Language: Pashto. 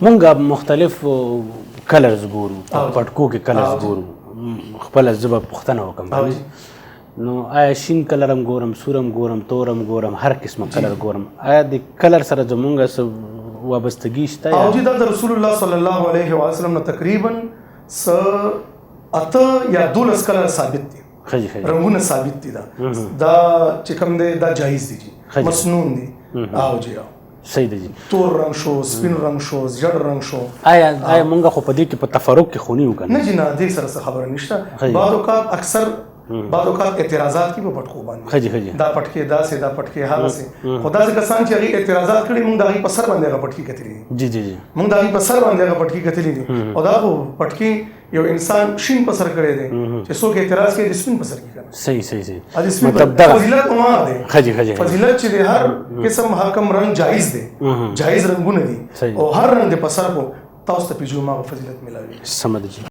مونږ مختلف کلرز ګورو پټکو کې کلرز ګورو خپل ژبه پښتنه وکم نو آیا شین کلر هم ګورم سور هم ګورم تور هم ګورم هر قسمه کلر ګورم آیا د کلر سره زمونږ وابستګي شته او جی دا د رسول الله صلی الله علیه وسلم نه تقریبا اته یا 12 کلر ثابت دي رنگونه ثابت دي دا چې کوم دی دا جایز دي مسنون دي او جی صحیح دی تور رنگ شو سپین رنگ شو زیړ رنگ شو آیا مونږ خو په دې کې په تفرق کې خونی وکړو نه جی نه دې سره خبره نشته بعض اوقات اکثر بعض اوقات اعتراضات کی په پټکو باندې دا پټکي دا سه دا پټکي هغه سه خدای څخه کسان چې هغه اعتراضات کړي مونږ دغه په سر باندې هغه پټکي کتلې جی جی مونږ دغه په سر باندې هغه پټکي کتلې دي او دا پټکي یو انسان شین په سر کړي دي چې څوک اعتراض کوي د سپین په سر کې کوي صحیح مطلب دا فضیلت ما ده فضیلت چې هر قسم حکم رنگ جایز دي جایز رنگونه دي او هر رنگ د په سر کو تاسو ته پیجو ما فضیلت ملاوي سمجھ